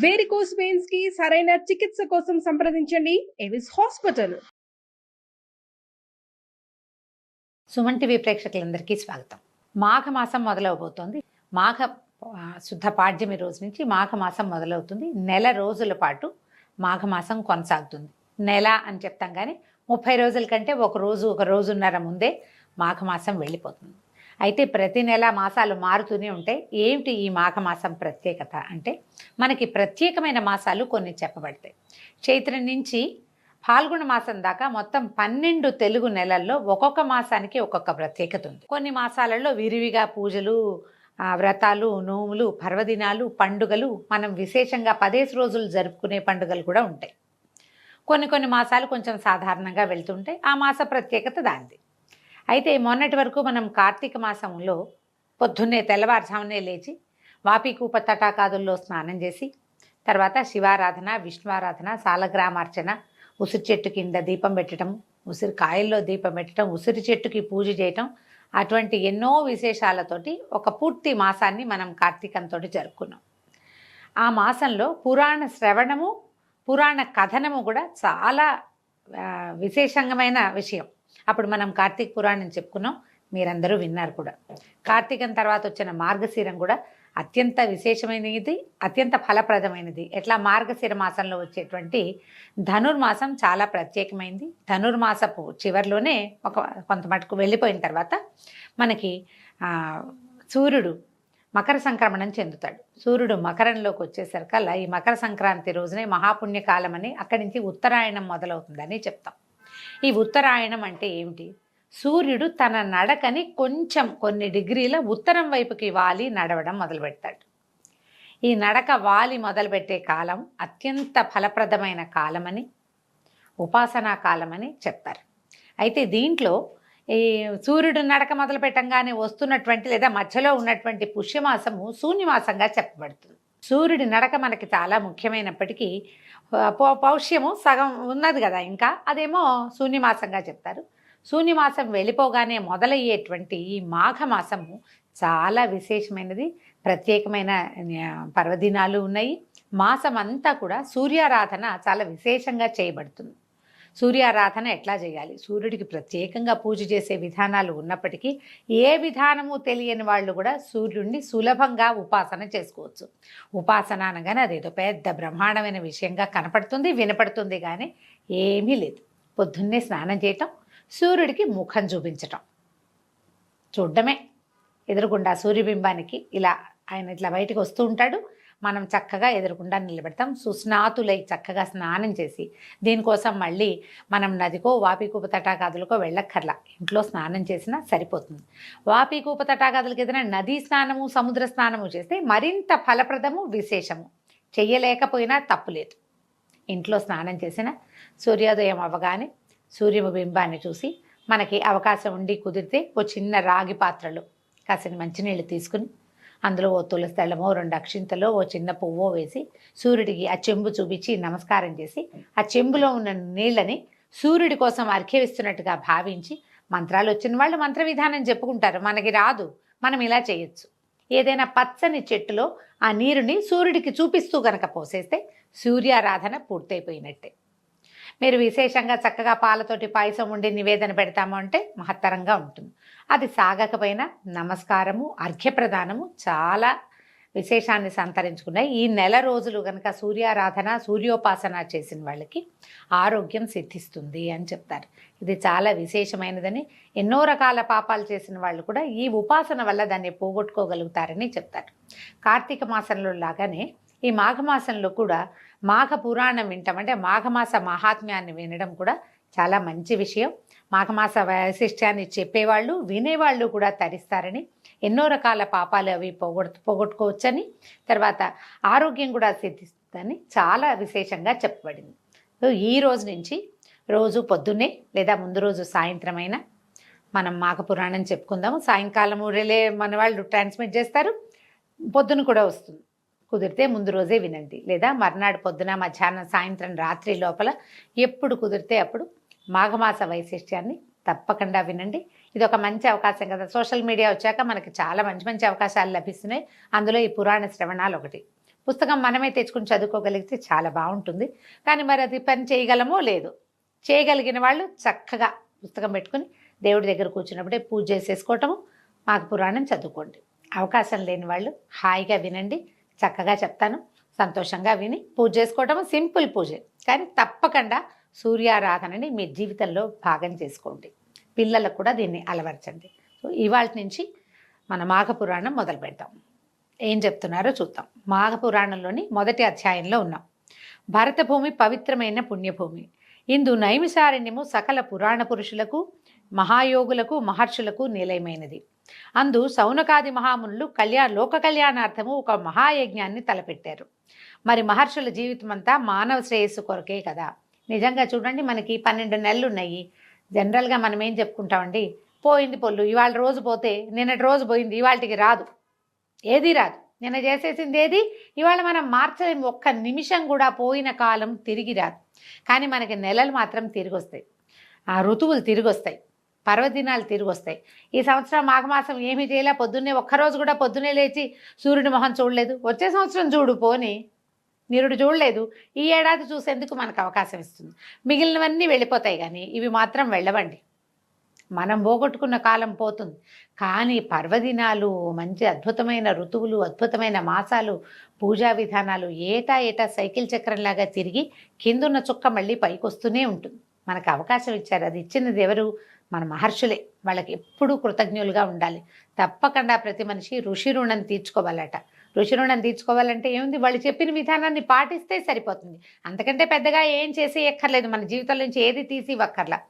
Varicose veins కి సరైన చికిత్స కోసం సంప్రదించండి ఎవిస్ హాస్పిటల్. సుమన్ టీవీ ప్రేక్షకులందరికీ స్వాగతం. మాఘమాసం మొదలవబోతోంది. మాఘ శుద్ధ పాడ్యమి రోజు నుంచి మాఘమాసం మొదలవుతుంది. నెల రోజుల పాటు మాఘమాసం కొనసాగుతుంది. నెల అని చెప్తాం కానీ 30 రోజుల కంటే ఒక రోజున్నర ముందే మాఘమాసం వెళ్ళిపోతుంది. అయితే ప్రతి నెల మాసాలు మారుతూనే ఉంటాయి. ఏమిటి ఈ మాఘమాసం ప్రత్యేకత అంటే, మనకి ప్రత్యేకమైన మాసాలు కొన్ని చెప్పబడతాయి. చైత్రం నుంచి ఫాల్గుణ మాసం దాకా మొత్తం 12 తెలుగు నెలల్లో ఒక్కొక్క మాసానికి ఒక్కొక్క ప్రత్యేకత ఉంది. కొన్ని మాసాలలో విరివిగా పూజలు, వ్రతాలు, నోములు, పర్వదినాలు, పండుగలు, మనం విశేషంగా 10 రోజులు జరుపుకునే పండుగలు కూడా ఉంటాయి. కొన్ని మాసాలు కొంచెం సాధారణంగా వెళ్తుంటాయి. ఆ మాస ప్రత్యేకత దానిది. అయితే మొన్నటి వరకు మనం కార్తీక మాసంలో పొద్దున్నే తెల్లవారుజామునే లేచి వాపీకూప తటాకాదుల్లో స్నానం చేసి, తర్వాత శివారాధన, విష్ణువారాధన, సాలగ్రామార్చన, ఉసిరి చెట్టు కింద దీపం పెట్టడం, ఉసిరికాయల్లో దీపం పెట్టడం, ఉసిరి చెట్టుకి పూజ చేయటం, అటువంటి ఎన్నో విశేషాలతోటి ఒక పూర్తి మాసాన్ని మనం కార్తీకంతో జరుపుకున్నాం. ఆ మాసంలో పురాణ శ్రవణము, పురాణ కథనము కూడా చాలా విశేషమైన విషయం. అప్పుడు మనం కార్తీక పురాణం చెప్పుకున్నాం, మీరందరూ విన్నారు కూడా. కార్తీకం తర్వాత వచ్చిన మార్గశిరం కూడా అత్యంత విశేషమైనది, అత్యంత ఫలప్రదమైనది. ఎట్లా మార్గశిర మాసంలో వచ్చేటువంటి ధనుర్మాసం చాలా ప్రత్యేకమైంది. ధనుర్మాసపు చివరిలోనే కొంత మటుకు వెళ్ళిపోయిన తర్వాత మనకి సూర్యుడు మకర సంక్రమణం చెందుతాడు. సూర్యుడు మకరంలోకి వచ్చేసరికల్లా ఈ మకర సంక్రాంతి రోజునే మహాపుణ్యకాలం అని, అక్కడి నుంచి ఉత్తరాయణం మొదలవుతుందని చెప్తాం. ఈ ఉత్తరాయణం అంటే ఏమిటి? సూర్యుడు తన నడకని కొంచెం కొన్ని డిగ్రీల ఉత్తరం వైపుకి వాలి నడవడం మొదలు పెడతాడు. ఈ నడక వాలి మొదలుపెట్టే కాలం అత్యంత ఫలప్రదమైన కాలమని, ఉపాసనా కాలమని చెప్తారు. అయితే దీంట్లో ఈ సూర్యుడు నడక మొదలు పెట్టంగానే వస్తున్నటువంటి లేదా మధ్యలో ఉన్నటువంటి పుష్యమాసము శూన్యమాసంగా చెప్పబడుతుంది. సూర్యుడి నడక మనకి చాలా ముఖ్యమైనప్పటికీ పౌష్యము సగం ఉన్నది కదా, ఇంకా అదేమో శూన్యమాసంగా చెప్తారు. శూన్యమాసం వెళ్ళిపోగానే మొదలయ్యేటువంటి ఈ మాఘమాసము చాలా విశేషమైనది. ప్రత్యేకమైన పర్వదినాలు ఉన్నాయి. మాసం అంతా కూడా సూర్యారాధన చాలా విశేషంగా చేయబడుతుంది. సూర్యారాధన ఎట్లా చేయాలి, సూర్యుడికి ప్రత్యేకంగా పూజ చేసే విధానాలు ఉన్నప్పటికీ ఏ విధానము తెలియని వాళ్ళు కూడా సూర్యుడిని సులభంగా ఉపాసన చేసుకోవచ్చు. ఉపాసన అనగానే అదేదో పెద్ద బ్రహ్మాండమైన విషయంగా కనపడుతుంది, వినపడుతుంది, కానీ ఏమీ లేదు. పొద్దున్నే స్నానం చేయటం, సూర్యుడికి ముఖం చూపించటం, చూడడమే. ఎదురుగుండా సూర్యబింబానికి ఇలా ఆయన ఇట్లా బయటకు వస్తూ ఉంటాడు. మనం చక్కగా ఎదురుకుండా నిలబెడతాం. సుస్నాతులై చక్కగా స్నానం చేసి, దీనికోసం మళ్ళీ మనం నదికో వాపీకూప తటాకాదులకో వెళ్ళక్కర్లా, ఇంట్లో స్నానం చేసినా సరిపోతుంది. వాపీకూప తటాకాదులకి ఏదైనా నదీ స్నానము, సముద్ర స్నానము చేస్తే మరింత ఫలప్రదము, విశేషము. చెయ్యలేకపోయినా తప్పులేదు. ఇంట్లో స్నానం చేసిన సూర్యోదయం అవ్వగానే సూర్యబింబాన్ని చూసి, మనకి అవకాశం ఉండి కుదిరితే ఓ చిన్న రాగి పాత్రలో కాసిన మంచినీళ్ళు తీసుకుని, అందులో ఓ తులసి దళమో 2 అక్షింతలో ఓ చిన్న పువ్వో వేసి సూర్యుడికి ఆ చెంబు చూపించి నమస్కారం చేసి, ఆ చెంబులో ఉన్న నీళ్ళని సూర్యుడి కోసం అర్ఘ్యమిస్తున్నట్టుగా భావించి, మంత్రాలు వచ్చిన వాళ్ళు మంత్ర విధానం చెప్పుకుంటారు, మనకి రాదు, మనం ఇలా చేయొచ్చు. ఏదైనా పచ్చని చెట్టులో ఆ నీరుని సూర్యుడికి చూపిస్తూ కనుక పోసేస్తే సూర్యారాధన పూర్తయిపోయినట్టే. మీరు విశేషంగా చక్కగా పాలతోటి పాయసం ఉండి నివేదన పెడతాము అంటే మహత్తరంగా ఉంటుంది. అది సాగకపోయినా నమస్కారము, అర్ఘ్యప్రదానము చాలా విశేషాన్ని సంతరించుకున్నాయి. ఈ నెల రోజులు కనుక సూర్యారాధన, సూర్యోపాసన చేసిన వాళ్ళకి ఆరోగ్యం సిద్ధిస్తుంది అని చెప్తారు. ఇది చాలా విశేషమైనదని, ఎన్నో రకాల పాపాలు చేసిన వాళ్ళు కూడా ఈ ఉపాసన వల్ల దాన్ని పోగొట్టుకోగలుగుతారని చెప్తారు. కార్తీక మాసంలో లాగానే ఈ మాఘమాసంలో కూడా మాఘ పురాణం వింటాం, అంటే మాఘమాస మహాత్మ్యాన్ని వినడం కూడా చాలా మంచి విషయం. మాఘమాస వైశిష్ట్యాన్ని చెప్పేవాళ్ళు, వినేవాళ్ళు కూడా తరిస్తారని, ఎన్నో రకాల పాపాలు అవి పోగొట్టుకోవచ్చని, తర్వాత ఆరోగ్యం కూడా సిద్ధిస్తుందని చాలా విశేషంగా చెప్పబడింది. సో ఈ రోజు నుంచి రోజు పొద్దున్నే లేదా ముందు రోజు సాయంత్రమైనా మనం మాఘ పురాణం చెప్పుకుందాము. సాయంకాలము రిలే మన వాళ్ళు ట్రాన్స్మిట్ చేస్తారు, పొద్దున కూడా వస్తుంది. కుదిరితే ముందు రోజే వినండి, లేదా మర్నాడు పొద్దున, మధ్యాహ్నం, సాయంత్రం, రాత్రి లోపల ఎప్పుడు కుదిరితే అప్పుడు మాఘమాస వైశిష్ట్యాన్ని తప్పకుండా వినండి. ఇది ఒక మంచి అవకాశం కదా. సోషల్ మీడియా వచ్చాక మనకి చాలా మంచి మంచి అవకాశాలు లభిస్తున్నాయి. అందులో ఈ పురాణ శ్రవణాలు ఒకటి. పుస్తకం మనమే తెచ్చుకుని చదువుకోగలిగితే చాలా బాగుంటుంది. కానీ మరి అది పని చేయగలమో లేదు. చేయగలిగిన వాళ్ళు చక్కగా పుస్తకం పెట్టుకుని దేవుడి దగ్గర కూర్చున్నప్పుడే పూజ చేసేసుకోవటము, మాఘ పురాణం చదువుకోండి. అవకాశం లేని వాళ్ళు హాయిగా వినండి, చక్కగా చెప్తాను, సంతోషంగా విని పూజ చేసుకోవటము. సింపుల్ పూజే, కానీ తప్పకుండా సూర్యారాధనని మీ జీవితంలో భాగం చేసుకోండి. పిల్లలకు కూడా దీన్ని అలవర్చండి. సో ఇవాళ నుంచి మన మాఘ పురాణం మొదలు పెడతాం. ఏం చెప్తున్నారో చూద్దాం. మాఘ పురాణంలోని మొదటి అధ్యాయంలో ఉన్నాం. భరతభూమి పవిత్రమైన పుణ్యభూమి. ఇందు నైమిషారణ్యము సకల పురాణ పురుషులకు, మహాయోగులకు, మహర్షులకు నిలయమైనది. అందు సౌనకాది మహామునులు లోక కళ్యాణార్థము ఒక మహాయజ్ఞాన్ని తలపెట్టారు. మరి మహర్షుల జీవితం అంతా మానవ శ్రేయస్సు కొరకే కదా. నిజంగా చూడండి, మనకి 12 నెలలు ఉన్నాయి. జనరల్గా మనం ఏం చెప్పుకుంటామండి, పోయింది పొల్లు, ఇవాళ రోజు పోతే నిన్నటి రోజు పోయింది, ఇవాళకి రాదు, ఏది రాదు. నిన్న చేసేసింది ఏది ఇవాళ మనం మార్చలేము. ఒక్క నిమిషం కూడా పోయిన కాలం తిరిగి రాదు. కానీ మనకి నెలలు మాత్రం తిరిగి వస్తాయి, ఆ ఋతువులు తిరిగి వస్తాయి, పర్వదినాలు తిరిగి వస్తాయి. ఈ సంవత్సరం మాఘమాసం ఏమీ చేయలే, పొద్దున్నే ఒక్కరోజు కూడా పొద్దున్నే లేచి సూర్యుడి మొహం చూడలేదు. వచ్చే సంవత్సరం చూడు పోని, నిరుడు చూడలేదు. ఈ ఏడాది చూసేందుకు మనకు అవకాశం ఇస్తుంది. మిగిలినవన్నీ వెళ్ళిపోతాయి, కానీ ఇవి మాత్రం వెళ్ళవండి. మనం పోగొట్టుకున్న కాలం పోతుంది. కానీ పర్వదినాలు, మంచి అద్భుతమైన ఋతువులు, అద్భుతమైన మాసాలు, పూజా విధానాలు ఏటా సైకిల్ చక్రంలాగా తిరిగి కిందున్న చుక్క మళ్ళీ పైకి వస్తూనే ఉంటుంది. మనకు అవకాశం ఇచ్చారు. అది ఇచ్చినది ఎవరు? మన మహర్షులే. వాళ్ళకి ఎప్పుడూ కృతజ్ఞులుగా ఉండాలి. తప్పకుండా ప్రతి మనిషి ఋషి రుణం తీర్చుకోవాలట. ఋషి రుణం తీర్చుకోవాలంటే ఏముంది, వాళ్ళు చెప్పిన విధానాన్ని పాటిస్తే సరిపోతుంది. అంతకంటే పెద్దగా ఏం చేసి ఎక్కర్లేదు. మన జీవితం నుంచి ఏది తీసి ఇవ్వక్కర్లా.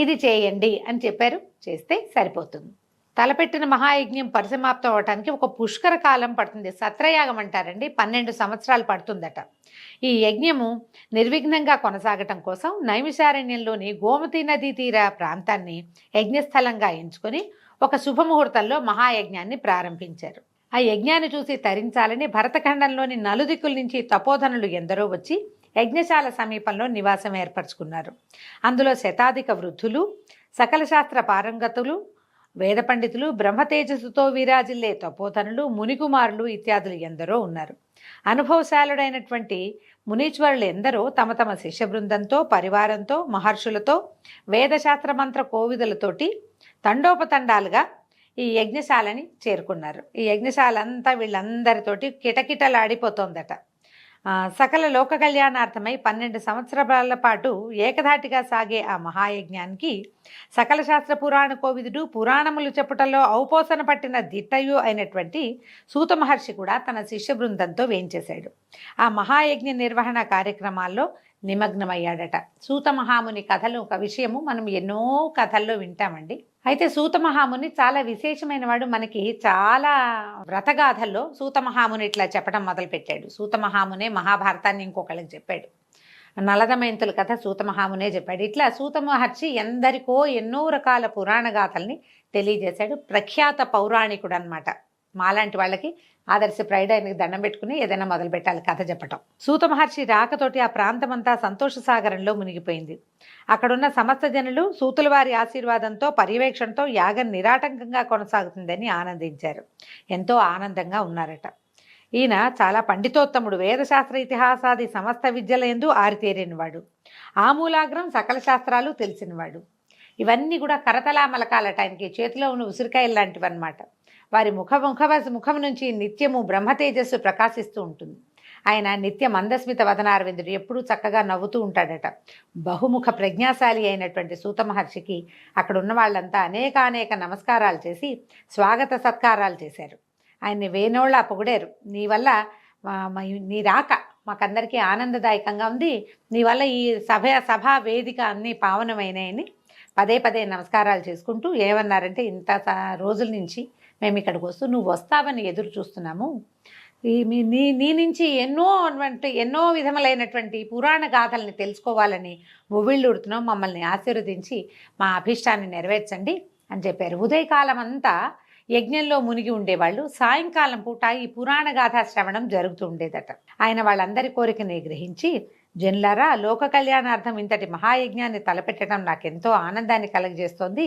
ఇది చేయండి అని చెప్పారు, చేస్తే సరిపోతుంది. తలపెట్టిన మహాయజ్ఞం పరిసమాప్తం అవటానికి ఒక పుష్కర కాలం పడుతుంది. సత్రయాగం అంటారండి, 12 సంవత్సరాలు పడుతుందట. ఈ యజ్ఞము నిర్విఘ్నంగా కొనసాగటం కోసం నైమిషారణ్యంలోని గోమతి నదీ తీర ప్రాంతాన్ని యజ్ఞస్థలంగా ఎంచుకొని ఒక శుభముహూర్తంలో మహాయజ్ఞాన్ని ప్రారంభించారు. ఆ యజ్ఞాన్ని చూసి తరించాలని భరతఖండంలోని నలుదిక్కుల నుంచి తపోధనులు ఎందరో వచ్చి యజ్ఞశాల సమీపంలో నివాసం ఏర్పరచుకున్నారు. అందులో శతాధిక వృద్ధులు, సకల శాస్త్ర పారంగతులు, వేద పండితులు, బ్రహ్మతేజస్సుతో విరాజిల్లే తపోధనులు, మునికుమారులు ఇత్యాదులు ఎందరో ఉన్నారు. అనుభవశాలుడైనటువంటి మునీశ్వరులు ఎందరో తమ తమ శిష్య బృందంతో, పరివారంతో, మహర్షులతో, వేదశాస్త్ర మంత్ర కోవిదలతోటి తండోపతండాలుగా ఈ యజ్ఞశాలని చేరుకున్నారు. ఈ యజ్ఞశాల అంతా వీళ్ళందరితోటి కిటకిటలాడిపోతోందట. సకల లోక కళ్యాణార్థమై 12 సంవత్సరాల పాటు ఏకధాటిగా సాగే ఆ మహాయజ్ఞానికి సకల శాస్త్ర పురాణ కోవిదుడు, పురాణములు చెప్పుటలో ఔపోసన పట్టిన దిట్టయు అయినటువంటి సూత మహర్షి కూడా తన శిష్య బృందంతో వేంచేశాడు. ఆ మహాయజ్ఞ నిర్వహణ కార్యక్రమాల్లో నిమగ్నమయ్యాడట. సూత మహాముని కథలు ఒక విషయము మనం ఎన్నో కథల్లో వింటామండి. అయితే సూత మహాముని చాలా విశేషమైన వాడు. మనకి చాలా వ్రతగాథల్లో సూత మహాముని ఇట్లా చెప్పడం మొదలుపెట్టాడు. సూత మహామునే మహాభారతాన్ని ఇంకొకళ్ళకి చెప్పాడు. నలదమయంతుల కథ సూత మహామునే చెప్పాడు. ఇట్లా సూత మహర్షి ఎందరికో ఎన్నో రకాల పురాణ గాథల్ని తెలియజేశాడు. ప్రఖ్యాత పౌరాణికుడు అనమాట. మాలాంటి వాళ్ళకి ఆదర్శప్రాయుడు. ఆయనకి దండం పెట్టుకుని ఏదైనా మొదలు పెట్టాలి కథ చెప్పటం. సూత మహర్షి రాకతోటి ఆ ప్రాంతమంతా సంతోష సాగరంలో మునిగిపోయింది. అక్కడున్న సమస్త జనులు సూతుల వారి ఆశీర్వాదంతో, పర్యవేక్షణతో యాగం నిరాటంకంగా కొనసాగుతుందని ఆనందించారు. ఎంతో ఆనందంగా ఉన్నారట. ఈయన చాలా పండితోత్తముడు. వేదశాస్త్ర ఇతిహాసాది సమస్త విద్యల యందు ఆరితేరినవాడు. ఆమూలాగ్రం సకల శాస్త్రాలు తెలిసినవాడు. ఇవన్నీ కూడా కరతలామలకాలట. ఆయనకి చేతిలో ఉన్న ఉసిరికాయలు లాంటివి అన్నమాట. వారి ముఖం నుంచి నిత్యము బ్రహ్మతేజస్సు ప్రకాశిస్తూ ఉంటుంది. ఆయన నిత్య మందస్మిత వదనారవిందుడు, ఎప్పుడూ చక్కగా నవ్వుతూ ఉంటాడట. బహుముఖ ప్రజ్ఞాశాలి అయినటువంటి సూత మహర్షికి అక్కడ ఉన్న వాళ్ళంతా అనేక నమస్కారాలు చేసి స్వాగత సత్కారాలు చేశారు. ఆయన్ని వేనోళ్ళ పొగిడారు. నీ వల్ల నీ రాక మాకందరికీ ఆనందదాయకంగా ఉంది. నీ వల్ల ఈ సభా వేదిక అన్నీ పావనమైనాయని పదే నమస్కారాలు చేసుకుంటూ ఏమన్నారంటే, ఇంత రోజుల నుంచి మేము ఇక్కడికి వస్తూ నువ్వు వస్తావని ఎదురు చూస్తున్నాము. నీ నుంచి ఎన్నో విధములైనటువంటి పురాణ గాథల్ని తెలుసుకోవాలని ఉవ్విళ్ళూడుతున్నాం. మమ్మల్ని ఆశీర్వదించి మా అభిష్టాన్ని నెరవేర్చండి అని చెప్పారు. ఉదయకాలం అంతా యజ్ఞంలో మునిగి ఉండేవాళ్ళు. సాయంకాలం పూట ఈ పురాణ గాథా శ్రవణం జరుగుతూ ఉండేదట. ఆయన వాళ్ళందరి కోరికని గ్రహించి, జనులారా, లోక కళ్యాణార్థం ఇంతటి మహాయజ్ఞాన్ని తలపెట్టడం నాకెంతో ఆనందాన్ని కలగజేస్తోంది.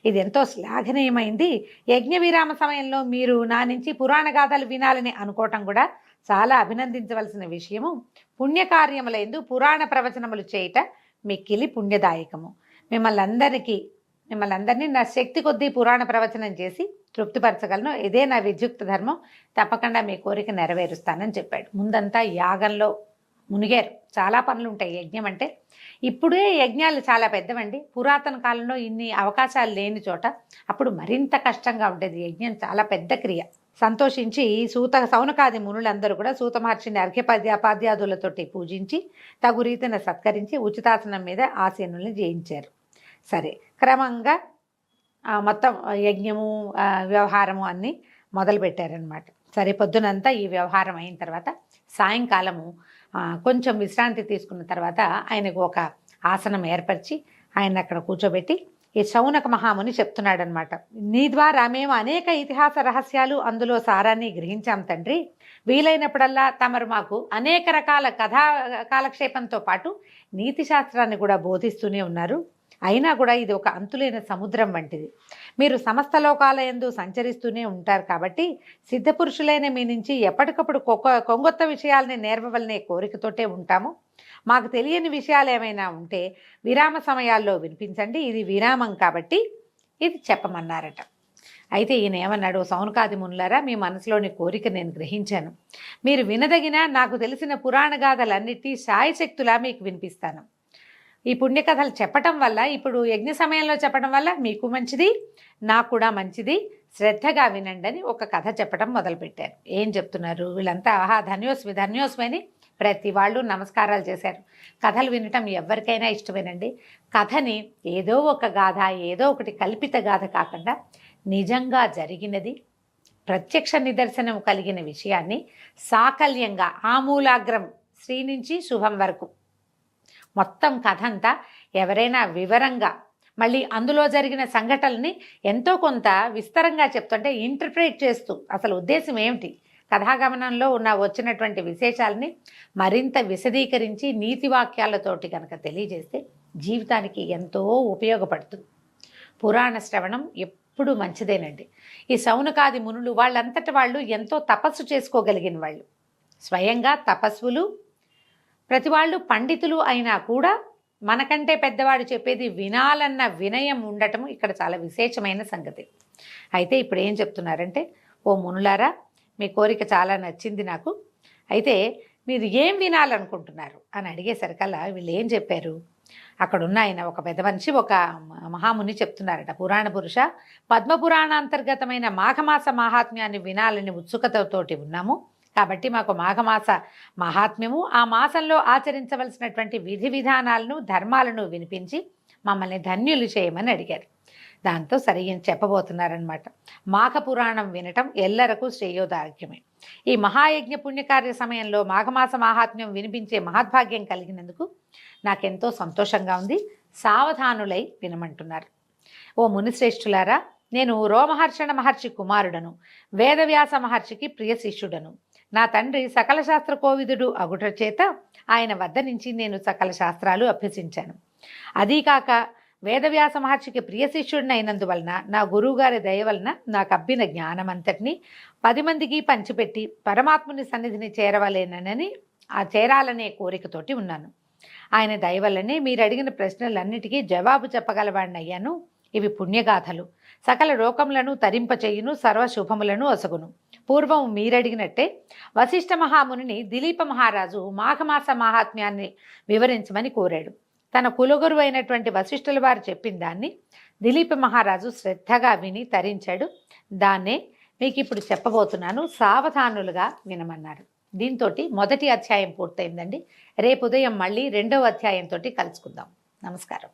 ఇది ఎంతో శ్లాఘనీయమైంది. యజ్ఞ విరామ సమయంలో మీరు నా నుంచి పురాణ గాథలు వినాలని అనుకోవటం కూడా చాలా అభినందించవలసిన విషయము. పుణ్యకార్యములందు పురాణ ప్రవచనములు చేయుట మిక్కిలి పుణ్యదాయకము. మిమ్మల్ని అందరినీ నా శక్తి కొద్దీ పురాణ ప్రవచనం చేసి తృప్తిపరచగలను. ఇదే నా విద్యుక్త ధర్మం. తప్పకుండా మీ కోరిక నెరవేరుస్తానని చెప్పాడు. ముందంతా యాగంలో మునిగారు. చాలా పనులు ఉంటాయి యజ్ఞం అంటే. ఇప్పుడే యజ్ఞాలు చాలా పెద్దవండి. పురాతన కాలంలో ఇన్ని అవకాశాలు లేని చోట అప్పుడు మరింత కష్టంగా ఉండేది. యజ్ఞం చాలా పెద్ద క్రియ. సంతోషించి సౌనకాది మునులందరూ కూడా సూత మహర్షిని అర్ఘ్యపాద్యాదులతోటి పూజించి తగు రీతిన సత్కరించి ఉచితాసనం మీద ఆసీనుల్ని జయించారు. సరే, క్రమంగా మొత్తం యజ్ఞము వ్యవహారము అన్నీ మొదలుపెట్టారనమాట. సరే, పొద్దునంతా ఈ వ్యవహారం అయిన తర్వాత సాయంకాలము కొంచెం విశ్రాంతి తీసుకున్న తర్వాత ఆయనకు ఒక ఆసనం ఏర్పరిచి ఆయన అక్కడ కూర్చోబెట్టి ఈ శౌనక మహాముని చెప్తున్నాడు అనమాట. నీ ద్వారా మేము అనేక ఇతిహాస రహస్యాలు అందులో సారాన్ని గ్రహించాం తండ్రి. వీలైనప్పుడల్లా తమరు మాకు అనేక రకాల కథా కాలక్షేపంతో పాటు నీతి శాస్త్రాన్ని కూడా బోధిస్తూనే ఉన్నారు. అయినా కూడా ఇది ఒక అంతులేని సముద్రం వంటిది. మీరు సమస్త లోకాల యందు సంచరిస్తూనే ఉంటారు కాబట్టి సిద్ధపురుషులైన మీ నుంచి ఎప్పటికప్పుడు కొంగొత్త విషయాల్ని నేర్వవలనే కోరికతోటే ఉంటాము. మాకు తెలియని విషయాలు ఏమైనా ఉంటే విరామ సమయాల్లో వినిపించండి. ఇది విరామం కాబట్టి ఇది చెప్పమన్నారట. అయితే ఈయన ఏమన్నాడు, సౌనకాది మునులారా, మీ మనసులోని కోరిక నేను గ్రహించాను. మీరు వినదగిన నాకు తెలిసిన పురాణ గాథలన్నిటి శాయశక్తులా మీకు వినిపిస్తాను. ఈ పుణ్యకథలు చెప్పటం వల్ల, ఇప్పుడు యజ్ఞ సమయంలో చెప్పడం వల్ల మీకు మంచిది, నాకు కూడా మంచిది. శ్రద్ధగా వినండి అని ఒక కథ చెప్పడం మొదలుపెట్టారు. ఏం చెప్తున్నారు వీళ్ళంతా? ఆహా, ధన్యోస్మి అని ప్రతి వాళ్ళు నమస్కారాలు చేశారు. కథలు వినటం ఎవరికైనా ఇష్టమేనండి. కథని ఏదో ఒక గాథ, ఏదో ఒకటి కల్పిత గాథ కాకుండా నిజంగా జరిగినది, ప్రత్యక్ష నిదర్శనం కలిగిన విషయాన్ని సాకల్యంగా ఆమూలాగ్రం శ్రీ నుంచి శుభం వరకు మొత్తం కథ అంతా ఎవరైనా వివరంగా, మళ్ళీ అందులో జరిగిన సంఘటనల్ని ఎంతో కొంత విస్తరంగా చెప్తుంటే ఇంటర్ప్రేట్ చేస్తూ అసలు ఉద్దేశం ఏమిటి, కథాగమనంలో వచ్చినటువంటి విశేషాలని మరింత విశదీకరించి నీతి వాక్యాలతోటి కనుక తెలియజేస్తే జీవితానికి ఎంతో ఉపయోగపడుతుంది. పురాణ శ్రవణం ఎప్పుడు మంచిదేనండి. ఈ సౌనకాది మునులు వాళ్ళంతటి వాళ్ళు ఎంతో తపస్సు చేసుకోగలిగిన వాళ్ళు, స్వయంగా తపస్సులు, ప్రతి వాళ్ళు పండితులు అయినా కూడా మనకంటే పెద్దవాడు చెప్పేది వినాలన్న వినయం ఉండటం ఇక్కడ చాలా విశేషమైన సంగతి. అయితే ఇప్పుడు ఏం చెప్తున్నారంటే, ఓ మునులారా, మీ కోరిక చాలా నచ్చింది నాకు. అయితే మీరు ఏం వినాలనుకుంటున్నారు అని అడిగేసరికల్లా వీళ్ళు ఏం చెప్పారు, అక్కడున్న ఆయన ఒక పెద్ద మనిషి, ఒక మహాముని చెప్తున్నారట. పురాణ పురుష, పద్మపురాణాంతర్గతమైన మాఘమాస మహాత్మ్యాన్ని వినాలని ఉత్సుకతతోటి ఉన్నాము. కాబట్టి మాకు మాఘమాస మహాత్మ్యము, ఆ మాసంలో ఆచరించవలసినటువంటి విధి విధానాలను, ధర్మాలను వినిపించి మమ్మల్ని ధన్యులు చేయమని అడిగారు. దాంతో సరి చెప్పబోతున్నారనమాట. మాఘ పురాణం వినటం ఎల్లరకు శ్రేయోదార్ఘ్యమే. ఈ మహాయజ్ఞ పుణ్యకార్య సమయంలో మాఘమాస మహాత్మ్యం వినిపించే మహద్భాగ్యం కలిగినందుకు నాకెంతో సంతోషంగా ఉంది. సావధానులై వినమంటున్నారు. ఓ మునిశ్రేష్ఠులారా, నేను రోమహర్షణ మహర్షి కుమారుడను, వేదవ్యాస మహర్షికి ప్రియ శిష్యుడను. నా తండ్రి సకల శాస్త్ర కోవిదుడు అగుట చేత ఆయన వద్ద నుంచి నేను సకల శాస్త్రాలు అభ్యసించాను. అదీకాక వేదవ్యాస మహర్షికి ప్రియ శిష్యుడిని అయినందువలన నా గురువుగారి దయ వలన నాకు అబ్బిన జ్ఞానమంతటిని 10 మందికి పంచిపెట్టి పరమాత్ముని సన్నిధిని చేరాలనే కోరికతోటి ఉన్నాను. ఆయన దయ వల్లనే మీరు అడిగిన ప్రశ్నలన్నిటికీ జవాబు చెప్పగలవాడిని అయ్యాను. ఇవి పుణ్యగాథలు, సకల లోకములను తరింపచేయును, సర్వశుభములను ఒసగును. పూర్వం మీరడిగినట్టే వశిష్ఠ మహామునిని దిలీప మహారాజు మాఘమాస మహాత్మ్యాన్ని వివరించమని కోరాడు. తన కులగురు అయినటువంటి వశిష్ఠుల వారు చెప్పిన దాన్ని దిలీప మహారాజు శ్రద్ధగా విని తరించాడు. దాన్నే మీకు ఇప్పుడు చెప్పబోతున్నాను, సావధానులుగా వినమన్నారు. దీంతో మొదటి అధ్యాయం పూర్తయిందండి. రేపు ఉదయం మళ్ళీ 2వ అధ్యాయంతో కలుసుకుందాం. నమస్కారం.